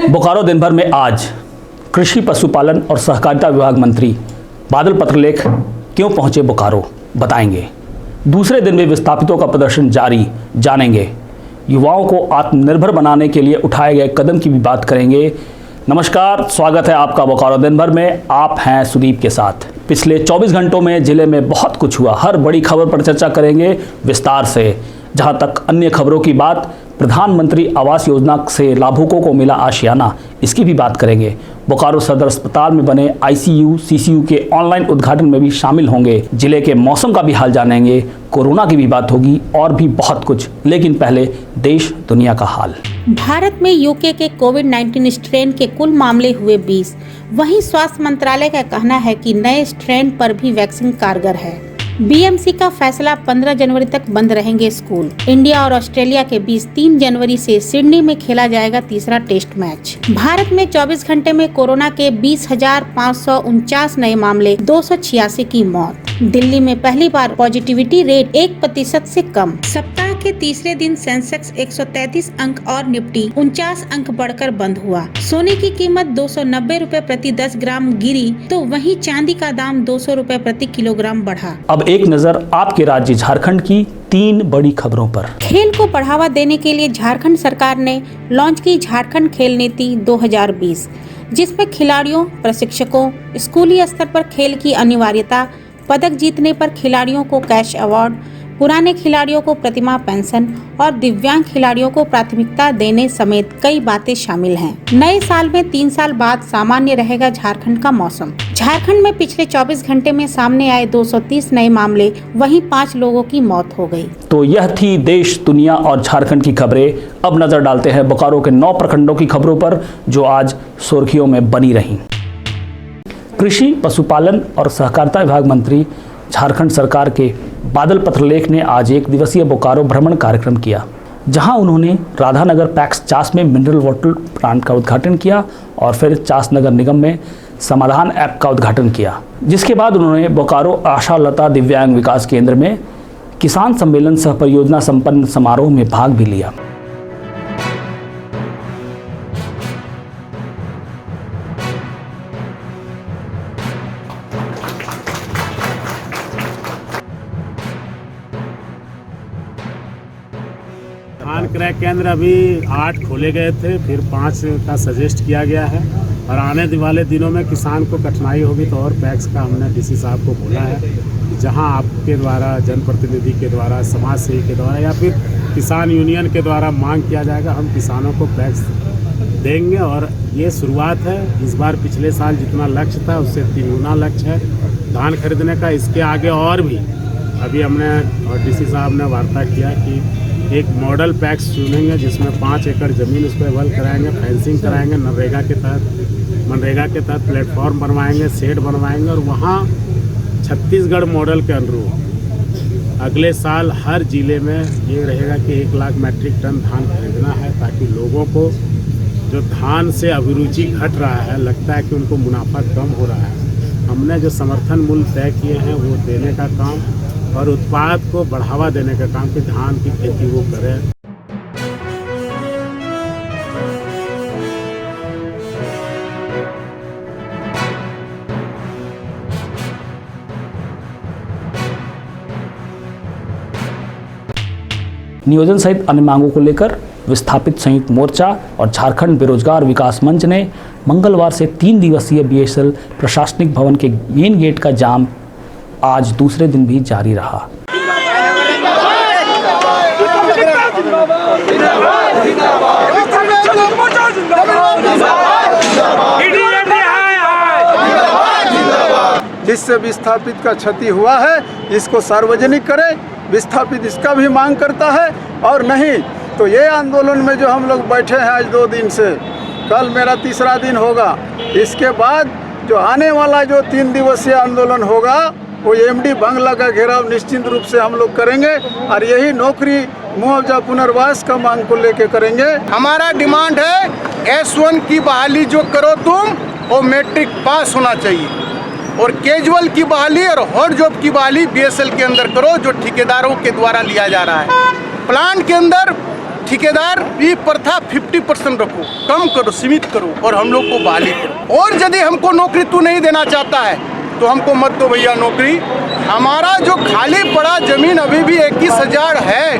बोकारो दिन भर में आज कृषि पशुपालन और सहकारिता विभाग मंत्री बादल पत्रलेख क्यों पहुंचे बोकारो, बताएंगे। दूसरे दिन में विस्थापितों का प्रदर्शन जारी, जानेंगे। युवाओं को आत्मनिर्भर बनाने के लिए उठाए गए कदम की भी बात करेंगे। नमस्कार, स्वागत है आपका बोकारो दिन भर में। आप हैं सुदीप के साथ। पिछले 24 घंटों में जिले में बहुत कुछ हुआ। हर बड़ी खबर पर चर्चा करेंगे विस्तार से। जहां तक अन्य खबरों की बात, प्रधानमंत्री आवास योजना से लाभुकों को मिला आशियाना, इसकी भी बात करेंगे। बोकारो सदर अस्पताल में बने आईसीयू सीसीयू के ऑनलाइन उद्घाटन में भी शामिल होंगे। जिले के मौसम का भी हाल जानेंगे। कोरोना की भी बात होगी और भी बहुत कुछ। लेकिन पहले देश दुनिया का हाल। भारत में यूके के कोविड-19 स्ट्रेन के कुल मामले हुए 20। वहीं स्वास्थ्य मंत्रालय का कहना है कि नए स्ट्रेन पर भी वैक्सीन कारगर है। बीएमसी का फैसला 15 जनवरी तक बंद रहेंगे स्कूल। इंडिया और ऑस्ट्रेलिया के बीच 3 जनवरी से सिडनी में खेला जाएगा तीसरा टेस्ट मैच। भारत में 24 घंटे में कोरोना के 20,549 नए मामले, 286 की मौत। दिल्ली में पहली बार पॉजिटिविटी रेट 1% से कम। सप्ताह के तीसरे दिन सेंसेक्स 133 अंक और निफ्टी 49 अंक बढ़कर बंद हुआ। सोने की कीमत 290 रुपए प्रति 10 ग्राम गिरी, तो वहीं चांदी का दाम 200 रुपए प्रति किलोग्राम बढ़ा। अब एक नजर आपके राज्य झारखंड की 3 बड़ी खबरों पर। खेल को बढ़ावा देने के लिए झारखंड सरकार ने लॉन्च की झारखंड खेल नीति 2020, जिसमें खिलाड़ियों, प्रशिक्षकों, स्कूली स्तर पर खेल की अनिवार्यता, पदक जीतने पर खिलाड़ियों को कैश अवार्ड, पुराने खिलाड़ियों को प्रतिमा पेंशन और दिव्यांग खिलाड़ियों को प्राथमिकता देने समेत कई बातें शामिल हैं। नए साल में 3 साल बाद सामान्य रहेगा झारखंड का मौसम। झारखंड में पिछले 24 घंटे में सामने आए 230 नए मामले, वहीं 5 लोगों की मौत हो गई। तो यह थी देश, दुनिया और झारखंड की खबरें। अब नजर डालते हैं बोकारो के 9 प्रखंडों की खबरों पर, जो आज सुर्खियों में बनी रहीं। कृषि पशुपालन और सहकारिता विभाग मंत्री झारखंड सरकार के बादल पत्रलेख ने आज 1 दिवसीय बोकारो भ्रमण कार्यक्रम किया, जहां उन्होंने राधानगर पैक्स चास में मिनरल वाटर प्लांट का उद्घाटन किया और फिर चास नगर निगम में समाधान ऐप का उद्घाटन किया। जिसके बाद उन्होंने बोकारो आशा लता दिव्यांग विकास केंद्र में किसान सम्मेलन सह परियोजना संपन्न समारोह में भाग भी लिया। धान क्रय केंद्र अभी 8 खोले गए थे, फिर 5 का सजेस्ट किया गया है और आने वाले दिनों में किसान को कठिनाई होगी तो और पैक्स का हमने डीसी साहब को बोला है कि जहां आपके द्वारा, जनप्रतिनिधि के द्वारा, समाज सेवी के द्वारा या फिर किसान यूनियन के द्वारा मांग किया जाएगा, हम किसानों को पैक्स देंगे। और ये शुरुआत है। इस बार पिछले साल जितना लक्ष्य था उससे 3 गुना लक्ष्य है धान खरीदने का। इसके आगे और भी अभी हमने और डीसी साहब ने वार्ता किया कि एक मॉडल पैक्स चुनेंगे जिसमें 5 एकड़ ज़मीन उस पर वेल कराएंगे, फेंसिंग कराएंगे, मनरेगा के तहत प्लेटफॉर्म बनवाएंगे, शेड बनवाएंगे और वहाँ छत्तीसगढ़ मॉडल के अनुरूप अगले साल हर जिले में ये रहेगा कि 1 लाख मीट्रिक टन धान खरीदना है, ताकि लोगों को जो धान से अभिरुचि घट रहा है, लगता है कि उनको मुनाफा कम हो रहा है, हमने जो समर्थन मूल्य तय किए हैं वो देने का काम और उत्पाद को बढ़ावा देने का काम कि धान की खेती वो करें। नियोजन सहित अन्य मांगों को लेकर विस्थापित संयुक्त मोर्चा और झारखंड बेरोजगार विकास मंच ने मंगलवार से 3 दिवसीय बीएसएल प्रशासनिक भवन के मेन गेट का जाम आज दूसरे दिन भी जारी रहा। जिससे विस्थापित का क्षति हुआ है इसको सार्वजनिक करें। विस्थापित इसका भी मांग करता है, और नहीं तो ये आंदोलन में जो हम लोग बैठे हैं आज 2 दिन से, कल मेरा तीसरा दिन होगा। इसके बाद जो आने वाला जो 3 दिवसीय आंदोलन होगा वो एमडी बंगला का घेराव निश्चित रूप से हम लोग करेंगे और यही नौकरी मुआवजा पुनर्वास का मांग को लेके करेंगे। हमारा डिमांड है S1 की बहाली जो करो तुम, वो मैट्रिक पास होना चाहिए, और कैजुअल की बहाली और हॉट जॉब की बहाली बीएसएल के अंदर करो, जो ठेकेदारों के द्वारा लिया जा रहा है। प्लांट के अंदर ठेकेदार ये प्रथा 50% रखो, कम करो, सीमित करो और हम लोग को बहाली करो। और यदि हमको नौकरी तू नहीं देना चाहता है तो हमको मत दो भैया नौकरी। हमारा जो खाली पड़ा जमीन अभी भी 21,000 है,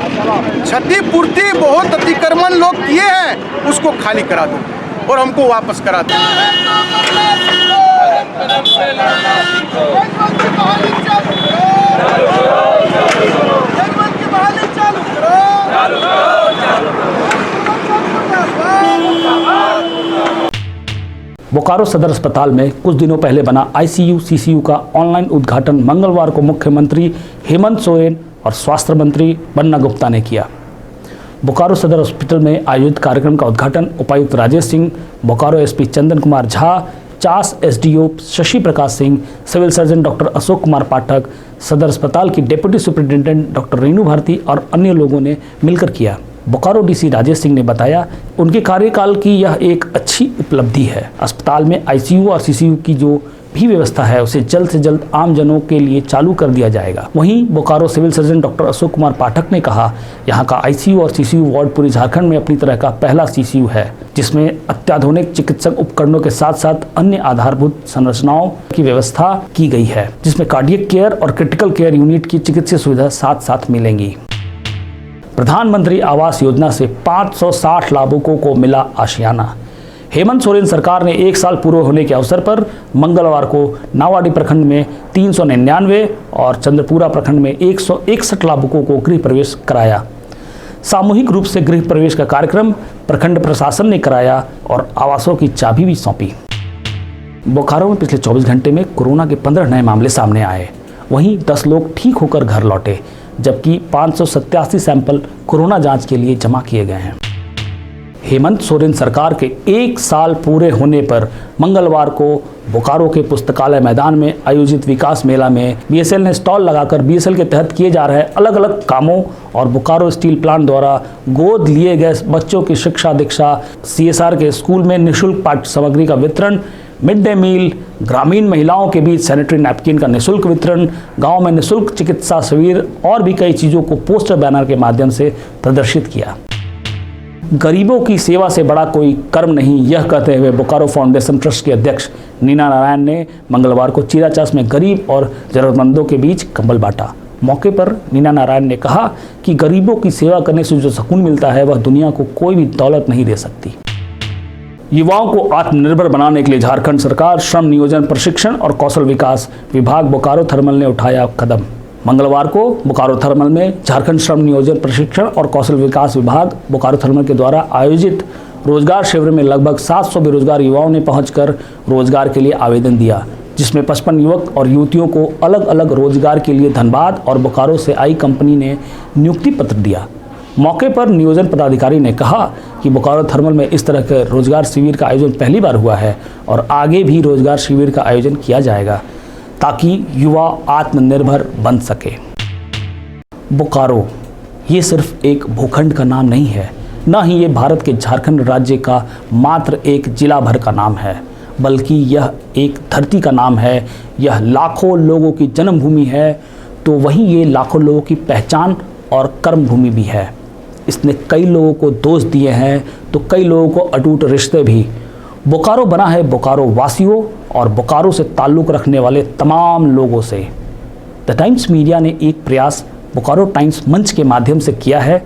क्षतिपूर्ति बहुत अतिक्रमण लोग किए हैं, उसको खाली करा दो और हमको वापस करा दो। बोकारो सदर अस्पताल में कुछ दिनों पहले बना आईसीयू सीसीयू का ऑनलाइन उद्घाटन मंगलवार को मुख्यमंत्री हेमंत सोरेन और स्वास्थ्य मंत्री बन्ना गुप्ता ने किया। बोकारो सदर हॉस्पिटल में आयोजित कार्यक्रम का उद्घाटन उपायुक्त Rajesh Singh, Bokaro SP Chandan Kumar Jha, Chas SDO Shashi Prakash Singh, civil surgeon doctor Ashok Kumar Pathak, सदर अस्पताल की deputy superintendent doctor Renu Bharti और अन्य लोगों ने मिलकर किया। बोकारो डीसी राजेश सिंह ने बताया उनके कार्यकाल की यह एक अच्छी उपलब्धि है। अस्पताल में आईसीयू और सीसीयू की जो भी व्यवस्था है उसे जल्द से जल्द आम जनों के लिए चालू कर दिया जाएगा। वहीं Bokaro civil surgeon doctor Ashok Kumar Pathak ने कहा, यहाँ का आईसीयू और सीसीयू वार्ड पूरे झारखंड में अपनी तरह का पहला सीसीयू है, जिसमें अत्याधुनिक चिकित्सक उपकरणों के साथ साथ अन्य आधारभूत संरचनाओं की व्यवस्था की गई है, जिसमें कार्डियक केयर और क्रिटिकल केयर यूनिट की चिकित्सीय सुविधा साथ साथ मिलेंगी। प्रधानमंत्री आवास योजना से 560 लाभुकों को मिला आशियाना। हेमंत सोरेन सरकार ने 1 साल पूरे होने के अवसर पर मंगलवार को नावाडी प्रखंड में 399 और चंद्रपुरा प्रखंड में 161 लाभुकों को गृह प्रवेश कराया। सामूहिक रूप से गृह प्रवेश का कार्यक्रम प्रखंड प्रशासन ने कराया और आवासों की चाबी भी सौंपी। बोकारो में पिछले 24 घंटे में कोरोना के 15 नए मामले सामने आए। वहीं 10 लोग ठीक होकर घर लौटे, जबकि 587 सैंपल कोरोना जांच के लिए जमा किए गए हैं। हेमंत सोरेन सरकार के 1 साल पूरे होने पर मंगलवार को बोकारो के पुस्तकालय मैदान में आयोजित विकास मेला में बीएसएल ने स्टॉल लगाकर बीएसएल के तहत किए जा रहे अलग अलग कामों और बोकारो स्टील प्लांट द्वारा गोद लिए गए बच्चों की शिक्षा दीक्षा, सीएसआर के स्कूल में निःशुल्क पाठ्य सामग्री का वितरण, मिड डे मील, ग्रामीण महिलाओं के बीच सैनिटरी नैपकिन का निःशुल्क वितरण, गांव में निःशुल्क चिकित्सा शिविर और भी कई चीज़ों को पोस्टर बैनर के माध्यम से प्रदर्शित किया। गरीबों की सेवा से बड़ा कोई कर्म नहीं, यह कहते हुए बोकारो फाउंडेशन ट्रस्ट के अध्यक्ष नीना नारायण ने मंगलवार को चीराचास में गरीब और जरूरतमंदों के बीच कंबल बांटा। मौके पर नीना नारायण ने कहा कि गरीबों की सेवा करने से जो सुकून मिलता है वह दुनिया को कोई भी दौलत नहीं दे सकती। युवाओं को आत्मनिर्भर बनाने के लिए झारखंड सरकार श्रम नियोजन प्रशिक्षण और कौशल विकास विभाग बोकारो थर्मल ने उठाया कदम। मंगलवार को बोकारो थर्मल में झारखंड श्रम नियोजन प्रशिक्षण और कौशल विकास विभाग बोकारो थर्मल के द्वारा आयोजित रोजगार शिविर में लगभग 700 बेरोजगार युवाओं ने पहुंचकर रोजगार के लिए आवेदन दिया, जिसमें 55 युवक और युवतियों को अलग अलग रोजगार के लिए धनबाद और बोकारो से आई कंपनी ने नियुक्ति पत्र दिया। मौके पर नियोजन पदाधिकारी ने कहा कि बोकारो थर्मल में इस तरह के रोजगार शिविर का आयोजन पहली बार हुआ है और आगे भी रोजगार शिविर का आयोजन किया जाएगा ताकि युवा आत्मनिर्भर बन सके। बोकारो ये सिर्फ एक भूखंड का नाम नहीं है, न ही ये भारत के झारखंड राज्य का मात्र एक जिला भर का नाम है, बल्कि यह एक धरती का नाम है। यह लाखों लोगों की जन्मभूमि है, तो वहीं ये लाखों लोगों की पहचान और कर्मभूमि भी है। इसने कई लोगों को दोस्त दिए हैं तो कई लोगों को अटूट रिश्ते भी। बोकारो बना है बोकारो वासियों और बोकारो से ताल्लुक़ रखने वाले तमाम लोगों से। द टाइम्स मीडिया ने एक प्रयास बोकारो टाइम्स मंच के माध्यम से किया है,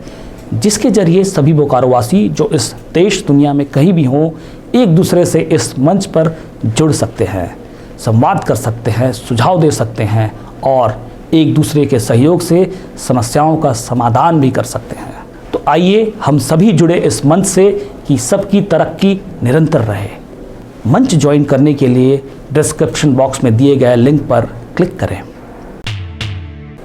जिसके जरिए सभी बोकारो वासी जो इस देश दुनिया में कहीं भी हों एक दूसरे से इस मंच पर जुड़ सकते हैं, संवाद कर सकते हैं, सुझाव दे सकते हैं और एक दूसरे के सहयोग से समस्याओं का समाधान भी कर सकते हैं। तो आइए हम सभी जुड़े इस मंच से कि सबकी तरक्की निरंतर रहे। मंच ज्वाइन करने के लिए डिस्क्रिप्शन बॉक्स में दिए गए लिंक पर क्लिक करें।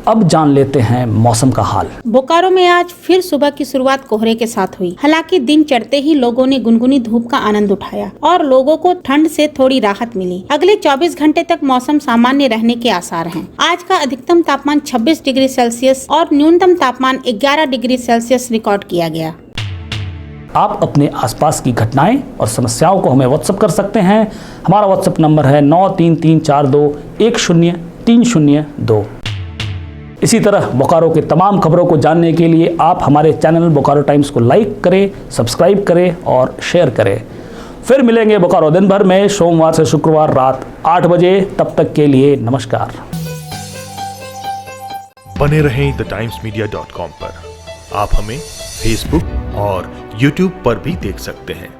अब जान लेते हैं मौसम का हाल। बोकारो में आज फिर सुबह की शुरुआत कोहरे के साथ हुई। हालांकि दिन चढ़ते ही लोगों ने गुनगुनी धूप का आनंद उठाया और लोगों को ठंड से थोड़ी राहत मिली। अगले 24 घंटे तक मौसम सामान्य रहने के आसार हैं। आज का अधिकतम तापमान 26 डिग्री सेल्सियस और न्यूनतम तापमान 11 डिग्री सेल्सियस रिकॉर्ड किया गया। आप अपने आसपास की घटनाएं और समस्याओं को हमें व्हाट्सएप कर सकते हैं। हमारा व्हाट्सएप नंबर है 9334210302। इसी तरह बोकारो के तमाम खबरों को जानने के लिए आप हमारे चैनल बोकारो टाइम्स को लाइक करें, सब्सक्राइब करें और शेयर करें। फिर मिलेंगे बोकारो दिन भर में सोमवार से शुक्रवार रात 8 बजे। तब तक के लिए नमस्कार। बने रहें thetimes media.com पर। आप हमें फेसबुक और यूट्यूब पर भी देख सकते हैं।